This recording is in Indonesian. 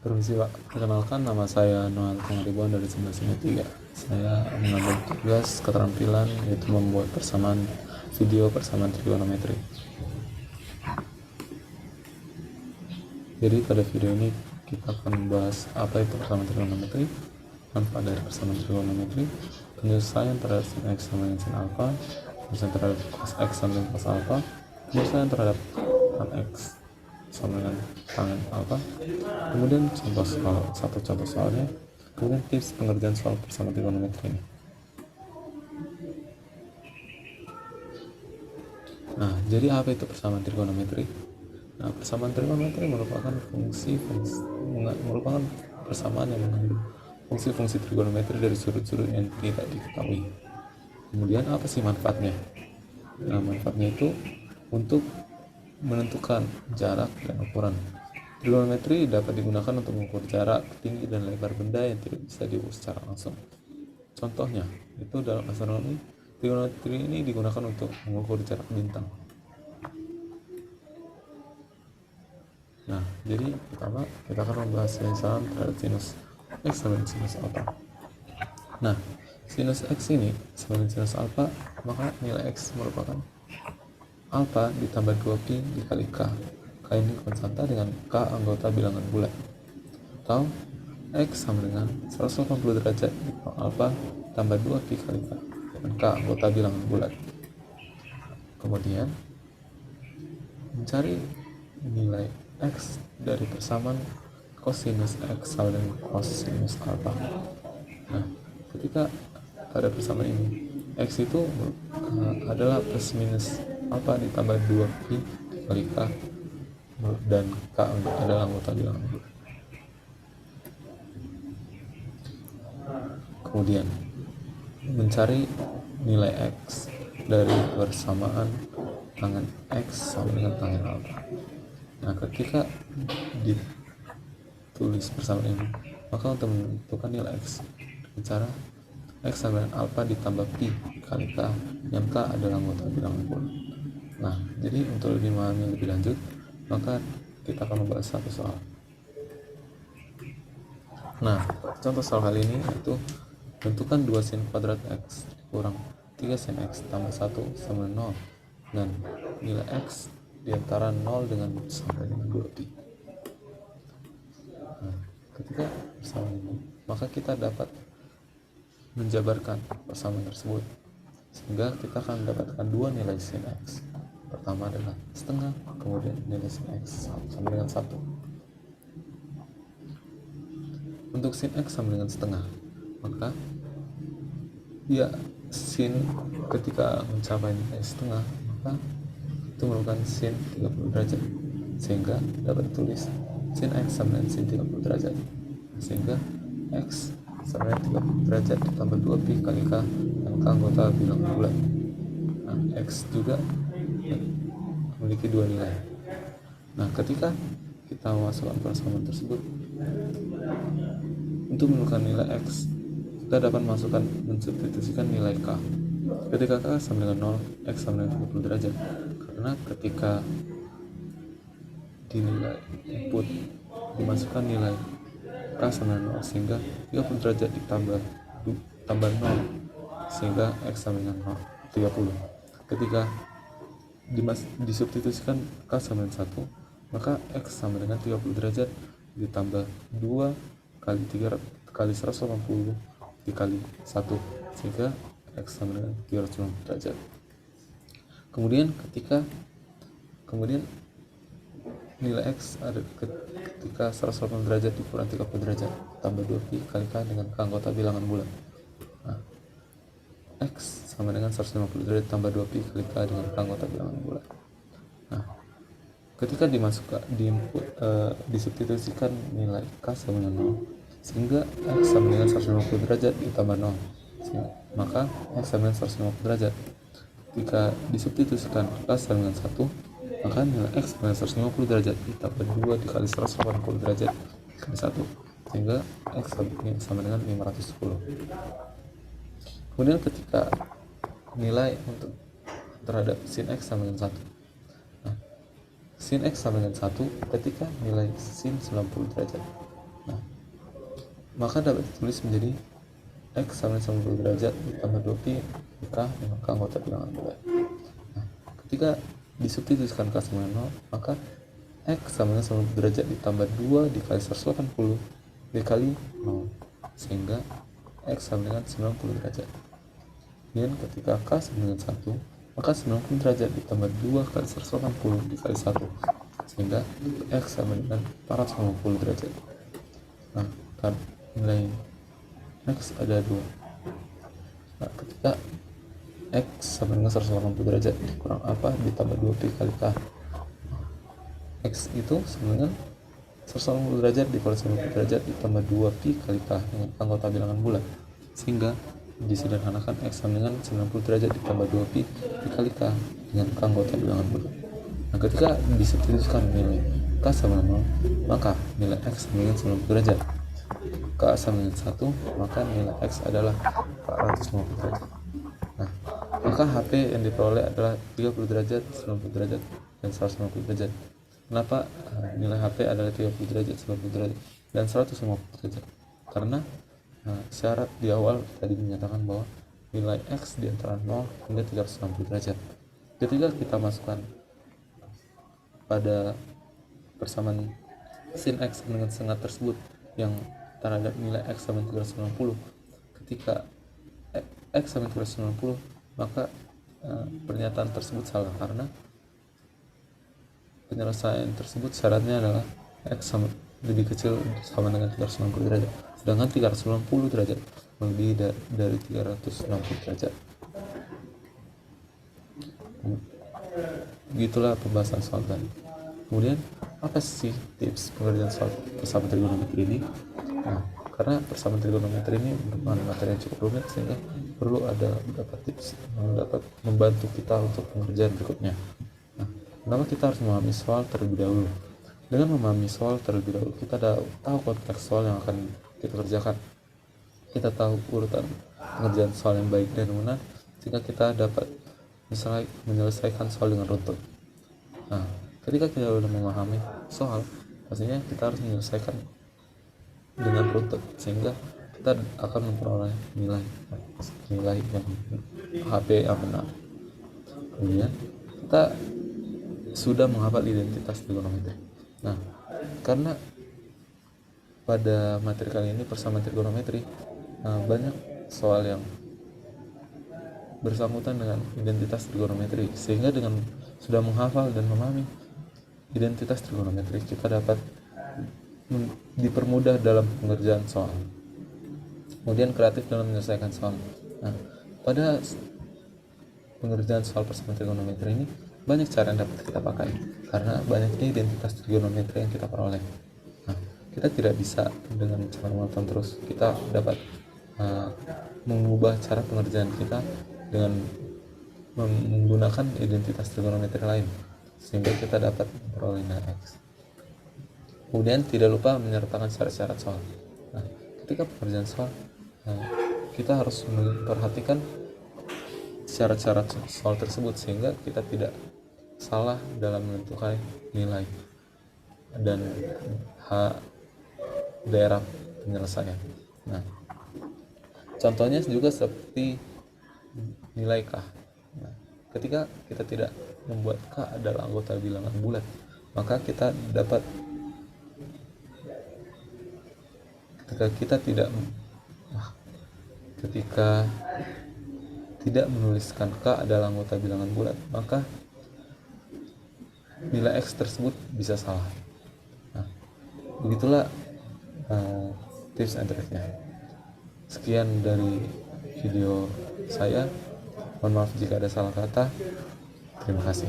Permisi Pak, perkenalkan nama saya Noel Pangaribuan dari 1193. Saya mengambil tugas keterampilan yaitu membuat persamaan video persamaan trigonometri. Jadi pada video ini kita akan membahas apa itu persamaan trigonometri, manfaat dari persamaan trigonometri, penyelesaian terhadap sin x sama dengan sin alpha, penyelesaian terhadap cos x sama dengan cos alpha, penyelesaian terhadap tan x sama dengan tan alpha, kemudian satu contoh soalnya, kemudian tips pengerjaan soal persamaan trigonometri ini. Nah, jadi apa itu persamaan trigonometri? Nah, persamaan trigonometri merupakan merupakan persamaan yang mengandung fungsi-fungsi trigonometri dari sudut-sudut yang tidak diketahui. Kemudian apa sih manfaatnya? Nah, manfaatnya itu untuk menentukan jarak dan ukuran. Trigonometri dapat digunakan untuk mengukur jarak, tinggi, dan lebar benda yang tidak bisa diukur secara langsung. Contohnya, itu dalam astronomi, trigonometri ini digunakan untuk mengukur jarak bintang. Nah, jadi pertama kita akan membahas penyesalan terhadap sinus x sama dengan sinus alpha. Nah, sinus x ini sama dengan sinus alpha, maka nilai x merupakan alpha ditambah 2pi dikali k. K ini konstanta dengan k anggota bilangan bulat. Atau x sama dengan 180 derajat dikali alpha tambah 2pi kali k dengan k anggota bilangan bulat. Kemudian mencari nilai x dari persamaan cosinus x sama dengan cosinus alpha. Nah, ketika pada persamaan ini x itu adalah plus minus alpha ditambah 2pi dikali k dan k adalah anggota bilangan bulat. Kemudian mencari nilai x dari persamaan tangen x sama dengan tangen alpha. Nah, ketika ditulis persamaan ini, maka untuk menentukan nilai x dengan cara x sama dengan alpha ditambah pi kali k, yang k adalah anggota bilangan bulat. Nah, jadi untuk lebih memahami lebih lanjut, maka kita akan membahas satu soal. Nah, contoh soal kali ini yaitu tentukan 2 sin kuadrat x kurang 3 sin x tambah 1 sama 0 dan nilai x di antara 0 dengan sampai dengan 2pi. Nah, ketika persamaan ini, maka kita dapat menjabarkan persamaan tersebut sehingga kita akan mendapatkan dua nilai sin x. Pertama adalah setengah, kemudian nilai sin x sama dengan 1. Untuk sin x sama dengan setengah, maka ya sin ketika mencapai nilai setengah, maka itu merupakan sin 30 derajat, sehingga dapat ditulis sin x sama dengan sin 30 derajat, sehingga x sama dengan 30 derajat ditambah 2pi kali k yang k anggota bilangan bulat. Nah, x juga memiliki dua nilai. Nah, ketika kita memasukkan persamaan tersebut untuk menentukan nilai x, kita dapat mensubstitusikan nilai k. Ketika k sama dengan 0, x sama dengan 30 derajat. Karena ketika di nilai input dimasukkan nilai k sama dengan 0, sehingga 30 derajat tambah 0, sehingga x sama dengan 30. Ketika disubstitusikan k sama dengan 1, maka x sama dengan 30 derajat ditambah 2 kali 3 kali 180 dikali 1, sehingga x sama dengan 360 derajat. Kemudian nilai x ada ketika 180 derajat dikurang 30 derajat tambah 2pi kali k dengan k anggota bilangan bulat. Nah, x sama dengan 150 derajat tambah 2pi kali k dengan k anggota bilangan bulat. Nah, ketika disubstitusikan nilai k sama dengan 0, sehingga x sama dengan 150 derajat ditambah 0, maka x sama dengan 150 derajat. Ketika disubstitusikan k sama dengan 1, maka nilai x sama dengan 150 derajat ditambah 2 dikali 180 derajat dikali 1, sehingga x sama dengan 510. Kemudian ketika nilai untuk terhadap sin x sama dengan 1, nah, sin x sama dengan 1 ketika nilai sin 90 derajat. maka dapat ditulis menjadi X sama dengan 90 derajat ditambah 2pi K dengan K anggota bilangan bulat. Nah, ketika disubstitusikan K sama dengan 0, maka X sama dengan 90 derajat ditambah 2 dikali 180 dikali 0, sehingga X sama dengan 90 derajat. Kemudian ketika K sama dengan 1, maka 90 derajat ditambah 2 kali 180 dikali 1, sehingga X sama dengan 450 derajat. Nah, kan nilai X ada 2. Nah, ketika X sama dengan 180 derajat kurang apa ditambah 2pi kali K, X itu sama dengan 180 derajat dikali 90 derajat ditambah 2pi kali K dengan anggota bilangan bulat, sehingga disederhanakan X sama dengan 90 derajat ditambah 2pi dikali K dengan anggota bilangan bulat. Nah, ketika disubstitusikan nilai K sama 0, maka nilai X sama dengan 90 derajat. K sama dengan 1, maka nilai X adalah 450 derajat. Nah, maka HP yang diperoleh adalah 30 derajat, 90 derajat, dan 150 derajat. Kenapa nilai HP adalah 30 derajat, 90 derajat, dan 150 derajat? Karena syarat di awal tadi menyatakan bahwa nilai X di antara 0 hingga 360 derajat. Ketika kita masukkan pada persamaan sin X dengan sengat tersebut yang terhadap nilai X sama 360, ketika X sama 360, maka pernyataan tersebut salah, karena penyelesaian tersebut syaratnya adalah X sama lebih kecil sama dengan 360 derajat, sedangkan 390 derajat lebih dari 360 derajat. Begitulah pembahasan soal tadi. Kemudian apa sih tips pengerjaan soal persamaan trigonometri ini? Nah, karena persamaan trigonometri ini merupakan materi yang cukup rumit, sehingga perlu ada beberapa tips yang dapat membantu kita untuk pengerjaan berikutnya. Nah, pertama kita harus memahami soal terlebih dahulu. Dengan memahami soal terlebih dahulu, kita tahu konteks soal yang akan kita kerjakan. Kita tahu urutan pengerjaan soal yang baik dan benar, sehingga kita dapat menyelesaikan soal dengan runtut. Nah, ketika kita sudah memahami soal, pastinya kita harus menyelesaikan dengan runtut, sehingga kita akan memperoleh nilai yang HP yang benar. Kemudian kita sudah menghafal identitas trigonometri. Nah, karena pada materi kali ini persamaan trigonometri, banyak soal yang bersangkutan dengan identitas trigonometri, sehingga dengan sudah menghafal dan memahami identitas trigonometri, kita dapat dipermudah dalam pengerjaan soal. Kemudian kreatif dalam menyelesaikan soal. Nah, pada pengerjaan soal persamaan trigonometri ini banyak cara yang dapat kita pakai, karena banyaknya identitas trigonometri yang kita peroleh. Nah, kita tidak bisa dengan cara monoton terus. Kita dapat mengubah cara pengerjaan kita dengan menggunakan identitas trigonometri lain, sehingga kita dapat memperoleh nilai X. Kemudian tidak lupa menyertakan syarat-syarat soal. Nah, ketika pengerjaan soal, kita harus memperhatikan syarat-syarat soal tersebut, sehingga kita tidak salah dalam menentukan nilai dan daerah penyelesaian. Nah, contohnya juga seperti nilai K. Nah, ketika kita tidak membuat K adalah anggota bilangan bulat, maka ketika tidak menuliskan K adalah anggota bilangan bulat, maka nilai X tersebut bisa salah. Nah, begitulah tips and triknya. Sekian dari video saya. Mohon maaf jika ada salah kata. Terima kasih.